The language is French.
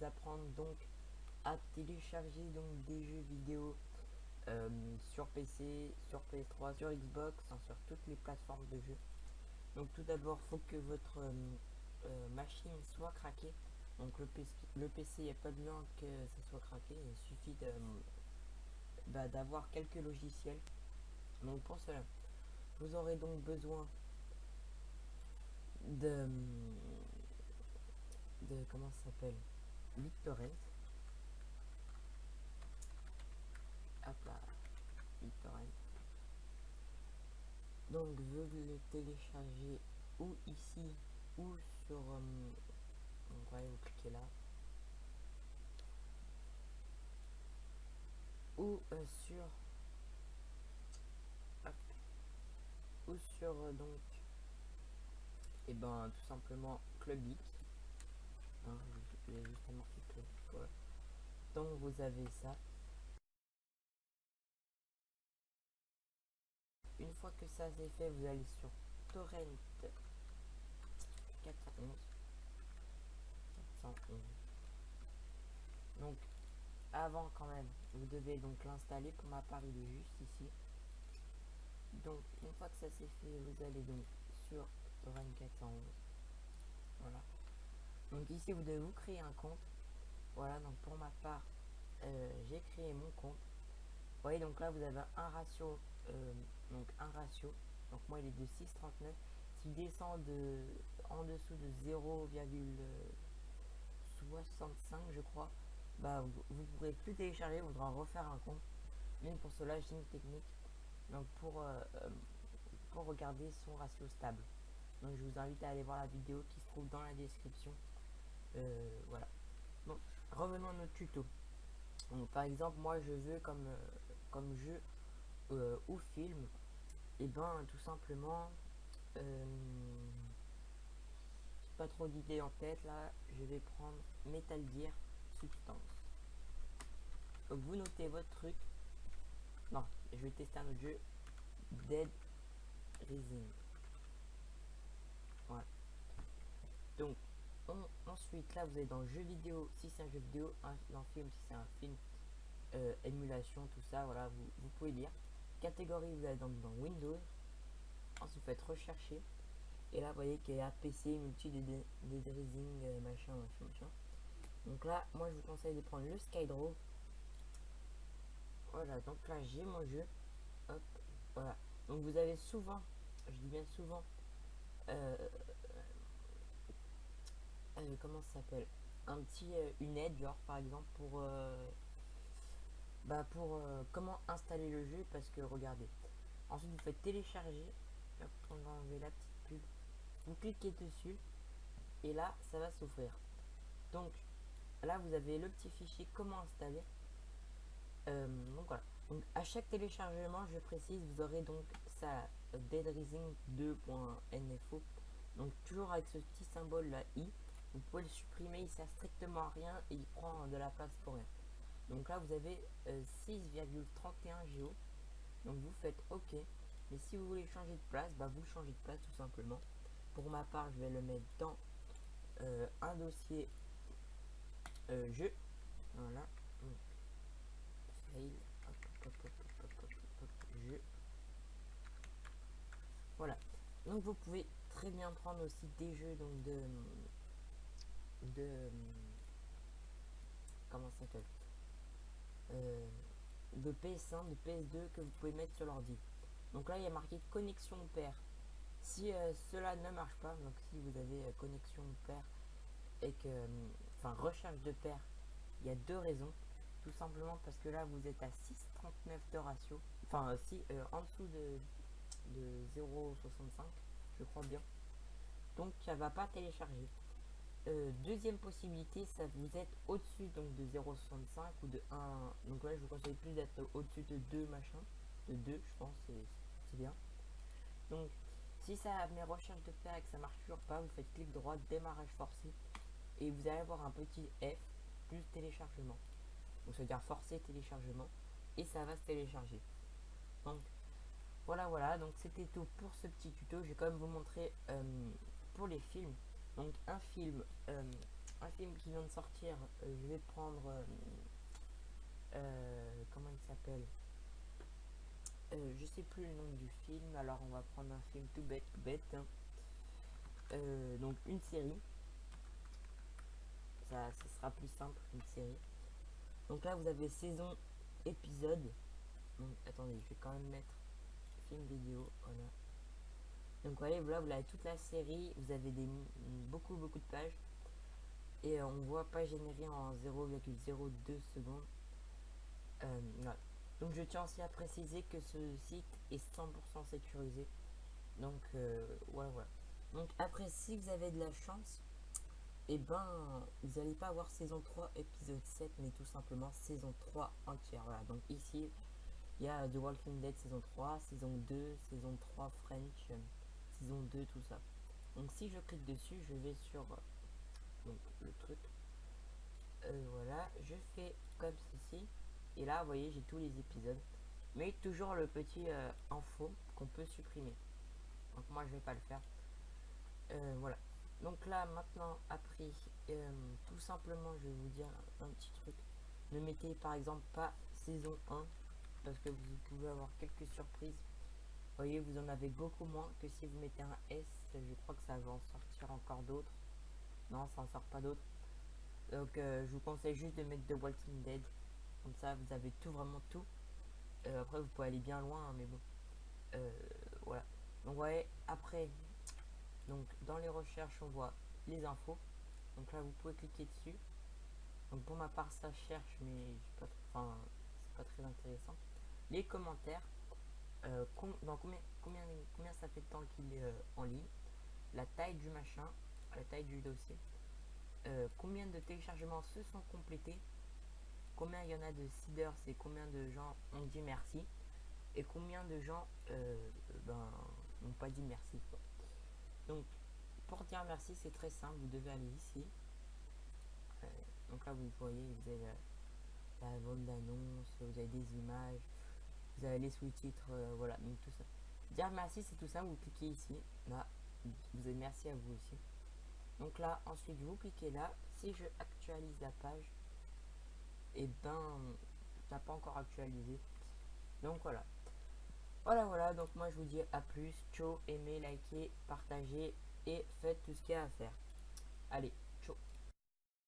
apprendre donc à télécharger donc des jeux vidéo sur PC, sur PS3, sur Xbox, hein, sur toutes les plateformes de jeux. Donc tout d'abord, faut que votre machine soit craquée. Donc le PC, il n'y a pas besoin que ça soit craqué, il suffit d'avoir quelques logiciels. Donc pour cela, vous aurez donc besoin de comment ça s'appelle, BitTorrent. Hop là, BitTorrent. Donc vous le téléchargez ou ici ou sur donc ouais, vous cliquez là ou sur hop, ou sur donc et ben tout simplement Clubic, hein, j'ai juste marqué Clubic, voilà. Donc vous avez ça. Une fois que ça c'est fait, vous allez sur Torrent 411. Donc avant quand même, vous devez donc l'installer. Pour ma part, il est juste ici. Donc une fois que ça c'est fait, vous allez donc sur Torrent 411. Voilà. Donc ici vous devez vous créer un compte. Voilà, donc pour ma part, j'ai créé mon compte. Vous voyez, donc là vous avez un ratio, donc moi il est de 6,39. S'il descend en dessous de 0,65 je crois, bah vous pourrez plus télécharger, vous devrez refaire un compte. Mais pour cela j'ai une technique, donc pour regarder son ratio stable. Donc je vous invite à aller voir la vidéo qui se trouve dans la description. Voilà. Bon, revenons à notre tuto. Donc, par exemple, moi je veux comme jeu ou film, et ben tout simplement, pas trop d'idées en tête là, je vais prendre Metal Gear Substance. Donc vous notez votre truc. Non, je vais tester un autre jeu, Dead Rising. Voilà. Donc ensuite là vous êtes dans jeu vidéo si c'est un jeu vidéo, dans film si c'est un film, émulation, tout ça, voilà, vous pouvez lire. Catégorie, vous allez dans Windows. Ensuite vous faites rechercher. Et là vous voyez qu'il y a PC, multi, Dead Rising, machin. Donc là, moi je vous conseille de prendre le SkyDraw. Voilà, donc là j'ai mon jeu. Hop, voilà. Donc vous avez souvent, je dis bien souvent, comment ça s'appelle, un petit une aide, genre par exemple pour comment installer le jeu, parce que regardez. Ensuite vous faites télécharger. Hop, on va enlever la petite pub. Vous cliquez dessus et là ça va s'ouvrir. Donc là vous avez le petit fichier comment installer. Donc voilà. Donc à chaque téléchargement, je précise, vous aurez donc ça, Dead Rising 2.nfo. Donc toujours avec ce petit symbole là i. Vous pouvez le supprimer, il sert strictement à rien et il prend de la place pour rien. Donc là vous avez 6,31 Go. Donc vous faites OK. Mais si vous voulez changer de place, bah vous changez de place tout simplement. Pour ma part, je vais le mettre dans un dossier jeu. Voilà. Donc, fail. Jeu. Voilà. Donc vous pouvez très bien prendre aussi des jeux donc de comment ça s'appelle, de PS1, de PS2 que vous pouvez mettre sur l'ordi. Donc là il y a marqué connexion pair. Si cela ne marche pas, donc si vous avez connexion pair et que enfin recherche de pair, il y a deux raisons. Tout simplement parce que là vous êtes à 6,39 de ratio, enfin si en dessous de 0,65 je crois bien, donc ça va pas télécharger. Deuxième possibilité, ça vous êtes au-dessus donc de 0,65 ou de 1, donc là je vous conseille plus d'être au-dessus de 2 machin, de 2 je pense, c'est bien. Donc si ça met recherche de pair et que ça marche toujours pas, vous faites clic droit, démarrage forcé, et vous allez avoir un petit F plus téléchargement. Donc ça veut dire forcer téléchargement, et ça va se télécharger. Donc voilà, donc c'était tout pour ce petit tuto. Je vais quand même vous montrer pour les films. Donc un film, un film qui vient de sortir, je vais prendre comment il s'appelle, je sais plus le nom du film, alors on va prendre un film tout bête, hein. Donc une série, ça sera plus simple, une série. Donc là vous avez saison, épisode. Donc attendez, je vais quand même mettre film vidéo, voilà. Donc voyez, voilà, vous avez toute la série, vous avez beaucoup de pages. Et on voit pas généré en 0,02 secondes. Voilà. Donc je tiens aussi à préciser que ce site est 100% sécurisé. Donc voilà. Donc après, si vous avez de la chance, et ben vous n'allez pas avoir saison 3 épisode 7, mais tout simplement saison 3 entière. Voilà. Donc ici il y a The Walking Dead saison 3, saison 2, saison 3 French, saison 2, tout ça. Donc si je clique dessus, je vais sur donc, le truc. Voilà, je fais comme ceci. Et là, vous voyez, j'ai tous les épisodes. Mais toujours le petit info qu'on peut supprimer. Donc moi, je vais pas le faire. Voilà. Donc là, maintenant, après, tout simplement, je vais vous dire un petit truc. Ne mettez par exemple pas saison 1. Parce que vous pouvez avoir quelques surprises. Vous voyez, vous en avez beaucoup moins que si vous mettez un S. Je crois que ça va en sortir encore d'autres. Non, ça en sort pas d'autres. Donc je vous conseille juste de mettre The Walking Dead. Comme ça vous avez tout, vraiment tout. Après vous pouvez aller bien loin, hein, mais bon. Euh, voilà. Donc ouais, après, donc dans les recherches on voit les infos. Donc là vous pouvez cliquer dessus. Donc pour ma part ça cherche, mais pas, enfin, c'est pas très intéressant. Les commentaires. Dans combien ça fait de temps qu'il est en ligne. La taille du machin, la taille du dossier. Combien de téléchargements se sont complétés, combien il y en a de seeders et combien de gens ont dit merci, et combien de gens n'ont pas dit merci, quoi. Donc pour dire merci, c'est très simple, vous devez aller ici. Donc là vous voyez, vous avez la bande d'annonce, vous avez des images, vous avez les sous-titres, voilà, donc tout ça. Dire merci, c'est tout simple, vous cliquez ici, là, vous avez merci à vous aussi. Donc là, ensuite vous cliquez là. Si je actualise la page, et ben ça n'a pas encore actualisé. Donc voilà. Voilà, donc moi je vous dis à plus. Ciao, aimez, likez, partagez et faites tout ce qu'il y a à faire. Allez.